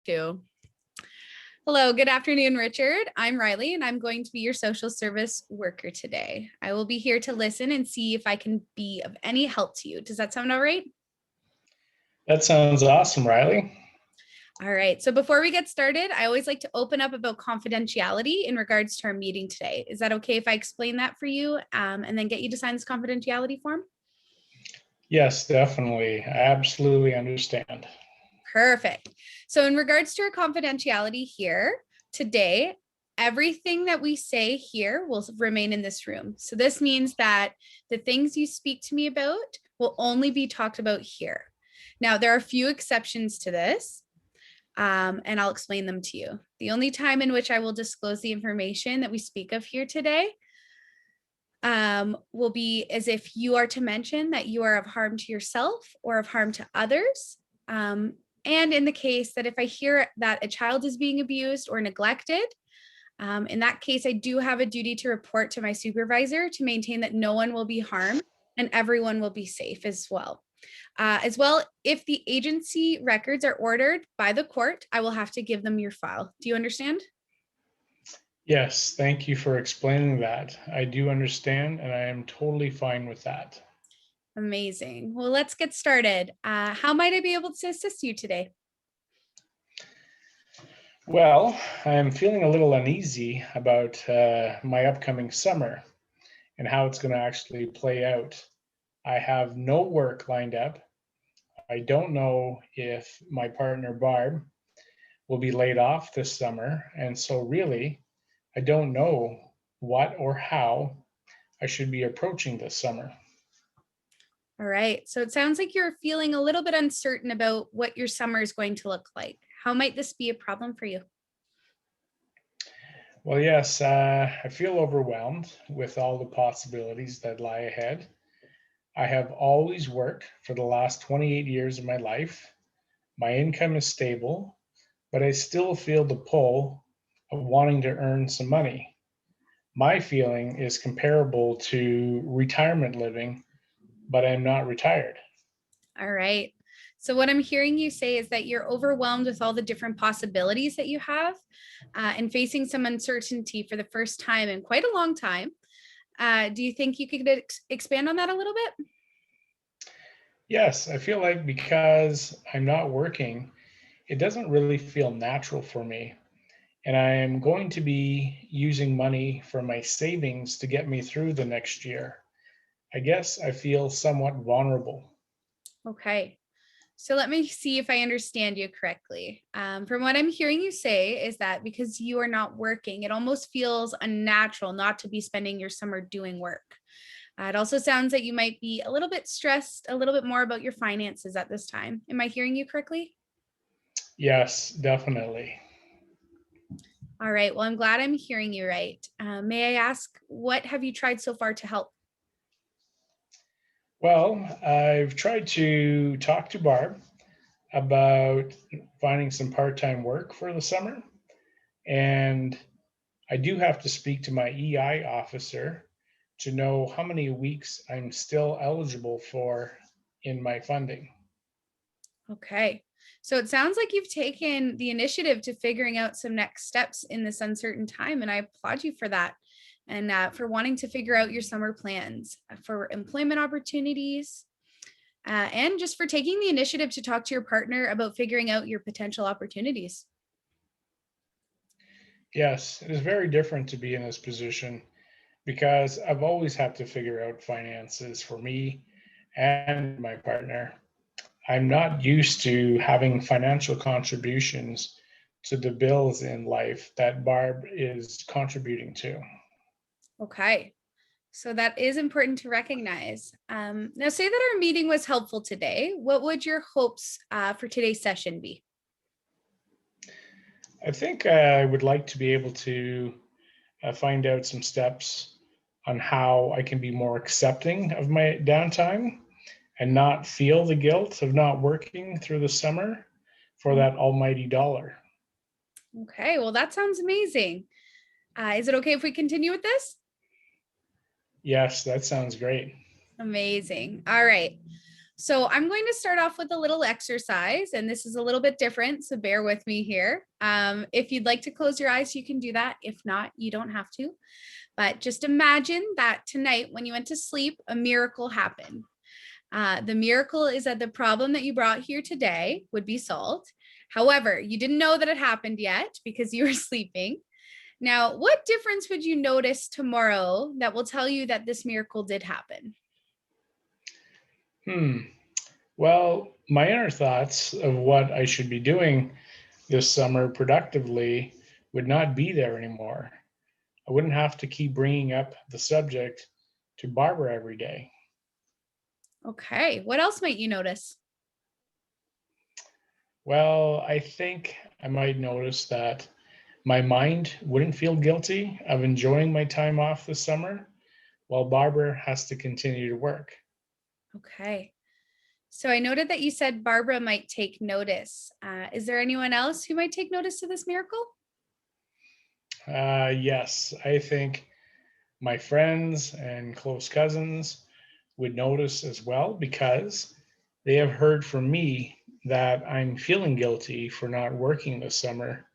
too. Hello, good afternoon, Richard. I'm Riley, and I'm going to be your social service worker today. I will be here to listen and see if I can be of any help to you. Does that sound all right? That sounds awesome, Riley. All right. So before we get started, I always like to open up about confidentiality in regards to our meeting today. Is that okay if I explain that for you and then get you to sign this confidentiality form? Yes, definitely. I absolutely understand. Perfect. So in regards to our confidentiality here today, everything that we say here will remain in this room. So this means that the things you speak to me about will only be talked about here. Now, there are a few exceptions to this, and I'll explain them to you. The only time in which I will disclose the information that we speak of here today will be as if you are to mention that you are of harm to yourself or of harm to others. And in the case that if I hear that a child is being abused or neglected, in that case, I do have a duty to report to my supervisor to maintain that no one will be harmed and everyone will be safe as well. If the agency records are ordered by the court, I will have to give them your file. Do you understand? Yes, thank you for explaining that. I do understand, and I am totally fine with that. Amazing. Well, let's get started. How might I be able to assist you today? Well, I'm feeling a little uneasy about my upcoming summer and how it's going to actually play out. I have no work lined up. I don't know if my partner Barb will be laid off this summer. And so, really, I don't know what or how I should be approaching this summer. All right. So it sounds like you're feeling a little bit uncertain about what your summer is going to look like. How might this be a problem for you? Well, yes, I feel overwhelmed with all the possibilities that lie ahead. I have always worked for the last 28 years of my life. My income is stable, but I still feel the pull of wanting to earn some money. My feeling is comparable to retirement living, but I'm not retired. All right. So what I'm hearing you say is that you're overwhelmed with all the different possibilities that you have and facing some uncertainty for the first time in quite a long time. Do you think you could expand on that a little bit? Yes, I feel like because I'm not working, it doesn't really feel natural for me. And I am going to be using money from my savings to get me through the next year. I guess I feel somewhat vulnerable. Okay. So let me see if I understand you correctly. From what I'm hearing you say is that because you are not working, it almost feels unnatural not to be spending your summer doing work. It also sounds like you might be a little bit stressed, a little bit more about your finances at this time. Am I hearing you correctly? Yes, definitely. All right. Well, I'm glad I'm hearing you right. May I ask, what have you tried so far to help? Well, I've tried to talk to Barb about finding some part time work for the summer. And I do have to speak to my EI officer to know how many weeks I'm still eligible for in my funding. Okay. So it sounds like you've taken the initiative to figuring out some next steps in this uncertain time, and I applaud you for that and for wanting to figure out your summer plans for employment opportunities and just for taking the initiative to talk to your partner about figuring out your potential opportunities. Yes, it is very different to be in this position because I've always had to figure out finances for me and my partner. I'm not used to having financial contributions to the bills in life that Barb is contributing to. Okay. So that is important to recognize. Now, say that our meeting was helpful today. What would your hopes for today's session be? I think I would like to be able to find out some steps on how I can be more accepting of my downtime and not feel the guilt of not working through the summer for that almighty dollar. Okay, well, that sounds amazing. Is it okay if we continue with this? Yes, that sounds great. Amazing. All right. So I'm going to start off with a little exercise, and this is a little bit different, so bear with me here. If you'd like to close your eyes, you can do that. If not, you don't have to. But just imagine that tonight when you went to sleep, a miracle happened. The miracle is that the problem that you brought here today would be solved. However, you didn't know that it happened yet because you were sleeping. Now, what difference would you notice tomorrow that will tell you that this miracle did happen? Well, my inner thoughts of what I should be doing this summer productively would not be there anymore. I wouldn't have to keep bringing up the subject to Barbara every day. Okay, what else might you notice? Well, I think I might notice that my mind wouldn't feel guilty of enjoying my time off this summer while Barbara has to continue to work. Okay. So I noted that you said Barbara might take notice. Is there anyone else who might take notice to this miracle? Yes, I think my friends and close cousins would notice as well because they have heard from me that I'm feeling guilty for not working this summer,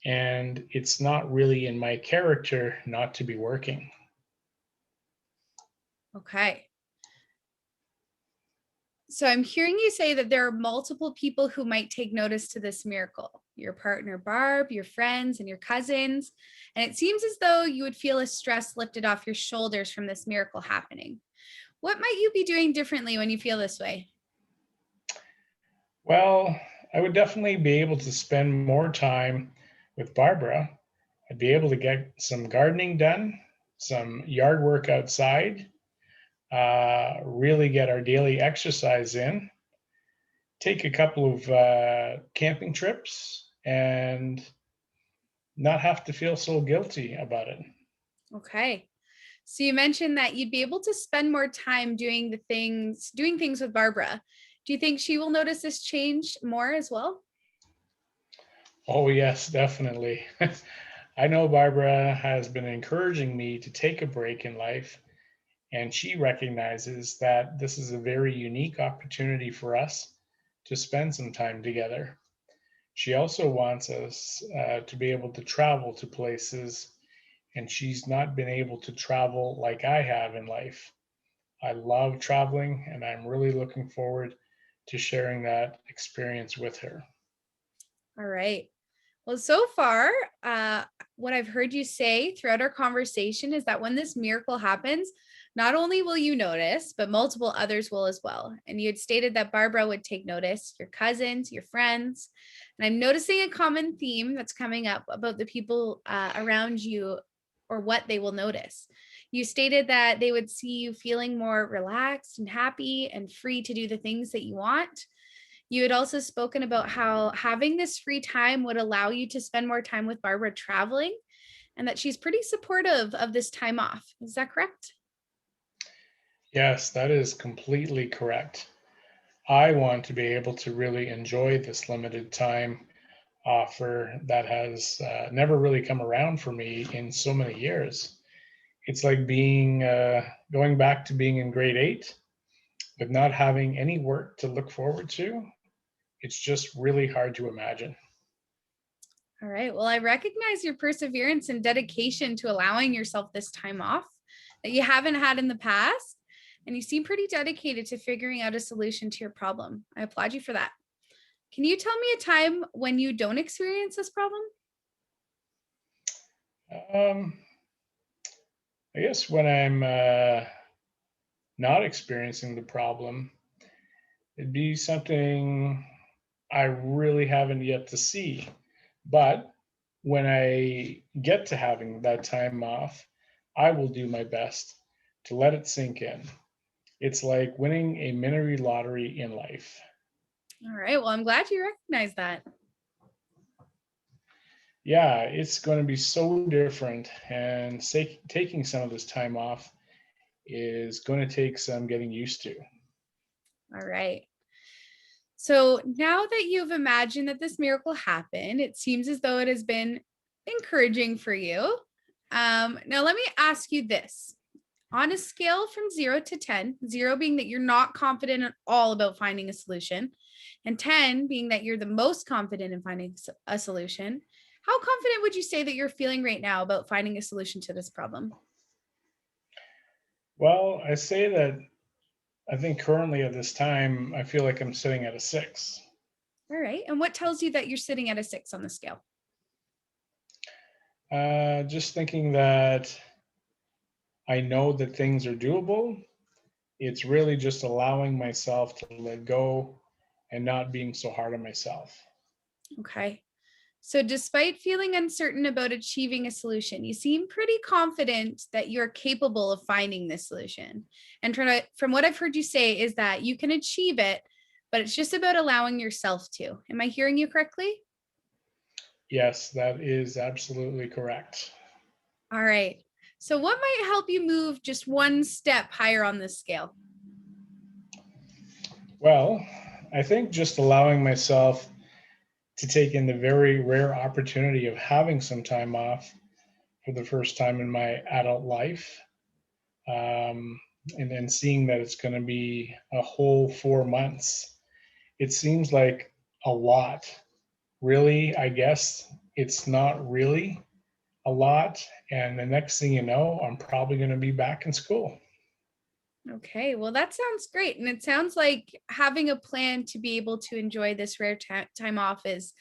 and it's not really in my character not to be working. Okay. So I'm hearing you say that there are multiple people who might take notice to this miracle. Your partner, Barb, your friends, and your cousins. And it seems as though you would feel a stress lifted off your shoulders from this miracle happening. What might you be doing differently when you feel this way? Well, I would definitely be able to spend more time with Barbara. I'd be able to get some gardening done, some yard work outside, really get our daily exercise in, take a couple of camping trips, and not have to feel so guilty about it. Okay. So you mentioned that you'd be able to spend more time doing things with Barbara. Do you think she will notice this change more as well? Oh, yes, definitely. I know Barbara has been encouraging me to take a break in life, and she recognizes that this is a very unique opportunity for us to spend some time together. She also wants us to be able to travel to places, and she's not been able to travel like I have in life. I love traveling, and I'm really looking forward to sharing that experience with her. All right. Well, so far, uh, what I've heard you say throughout our conversation is that when this miracle happens, not only will you notice, but multiple others will as well. And you had stated that Barbara would take notice, your cousins, your friends. And I'm noticing a common theme that's coming up about the people around you or what they will notice. You stated that they would see you feeling more relaxed and happy and free to do the things that you want. You had also spoken about how having this free time would allow you to spend more time with Barbara traveling and that she's pretty supportive of this time off. Is that correct? Yes, that is completely correct. I want to be able to really enjoy this limited time offer that has never really come around for me in so many years. It's like being going back to being in grade eight with not having any work to look forward to. It's just really hard to imagine. All right. Well, I recognize your perseverance and dedication to allowing yourself this time off that you haven't had in the past. And you seem pretty dedicated to figuring out a solution to your problem. I applaud you for that. Can you tell me a time when you don't experience this problem? Um, I guess when I'm not experiencing the problem, it'd be something I really haven't yet to see. But when I get to having that time off, I will do my best to let it sink in. It's like winning a mini lottery in life. All right. Well, I'm glad you recognize that. Yeah, it's going to be so different. And taking some of this time off is going to take some getting used to. All right. So now that you've imagined that this miracle happened, it seems as though it has been encouraging for you. Now, let me ask you this. On a scale from 0 to 10, 0 being that you're not confident at all about finding a solution, and 10 being that you're the most confident in finding a solution, how confident would you say that you're feeling right now about finding a solution to this problem? Well, I say that I think currently at this time, I feel like I'm sitting at a 6. All right. And what tells you that you're sitting at a 6 on the scale? Just thinking that I know that things are doable. It's really just allowing myself to let go and not being so hard on myself. Okay. So, despite feeling uncertain about achieving a solution, you seem pretty confident that you're capable of finding this solution. And from what I've heard you say, is that you can achieve it, but it's just about allowing yourself to. Am I hearing you correctly? Yes, that is absolutely correct. All right. So, what might help you move just one step higher on this scale? Well, I think just allowing myself to take in the very rare opportunity of having some time off for the first time in my adult life, um, and then seeing that it's going to be a whole 4 months, it seems like a lot. Really, I guess it's not really a lot. And the next thing you know, I'm probably going to be back in school. Okay, well, that sounds great. And it sounds like having a plan to be able to enjoy this rare time off is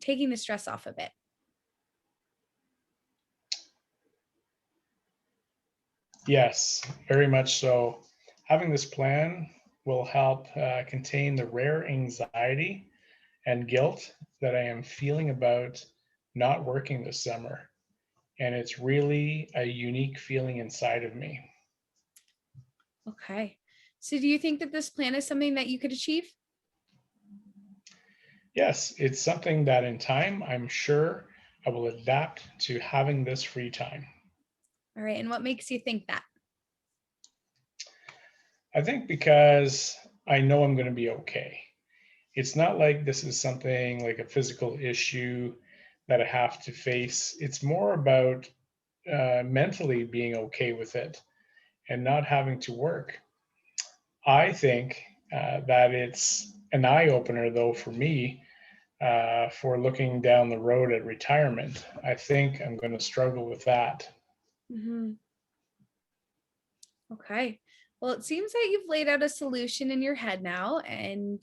taking the stress off a bit. Yes, very much so. Having this plan will help contain the rare anxiety and guilt that I am feeling about not working this summer. And it's really a unique feeling inside of me. Okay. So, do you think that this plan is something that you could achieve? Yes, it's something that in time I'm sure I will adapt to having this free time. All right. And what makes you think that? I think because I know I'm going to be okay. It's not like this is something like a physical issue that I have to face. It's more about mentally being okay with it and not having to work. I think that it's an eye opener, though, for me for looking down the road at retirement. I think I'm going to struggle with that. Mhm. Okay. Well, it seems that you've laid out a solution in your head now, and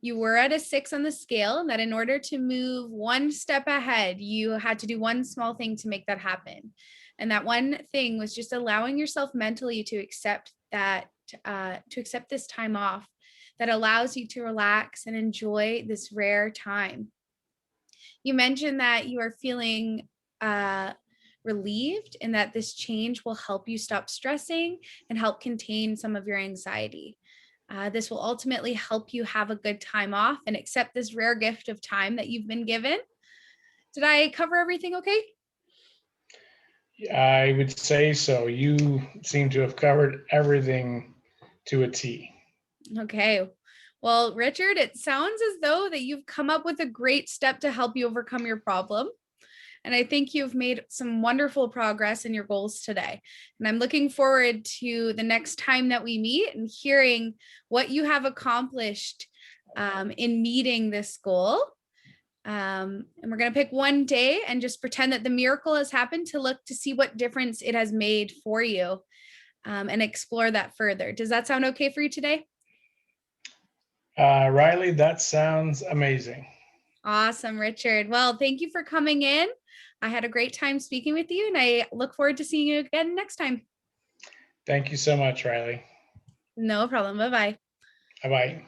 you were at a 6 on the scale, and that in order to move one step ahead, you had to do one small thing to make that happen. And that one thing was just allowing yourself mentally to accept that, to accept this time off that allows you to relax and enjoy this rare time. You mentioned that you are feeling uh, relieved and that this change will help you stop stressing and help contain some of your anxiety. This will ultimately help you have a good time off and accept this rare gift of time that you've been given. Did I cover everything okay? I would say so. You seem to have covered everything to a T. Okay. Well, Richard, it sounds as though that you've come up with a great step to help you overcome your problem. And I think you've made some wonderful progress in your goals today. And I'm looking forward to the next time that we meet and hearing what you have accomplished in meeting this goal. And we're going to pick one day and just pretend that the miracle has happened to look to see what difference it has made for you and explore that further. Does that sound okay for you today? Riley, that sounds amazing. Awesome, Richard. Well, thank you for coming in. I had a great time speaking with you, and I look forward to seeing you again next time. Thank you so much, Riley. No problem. Bye bye. Bye bye.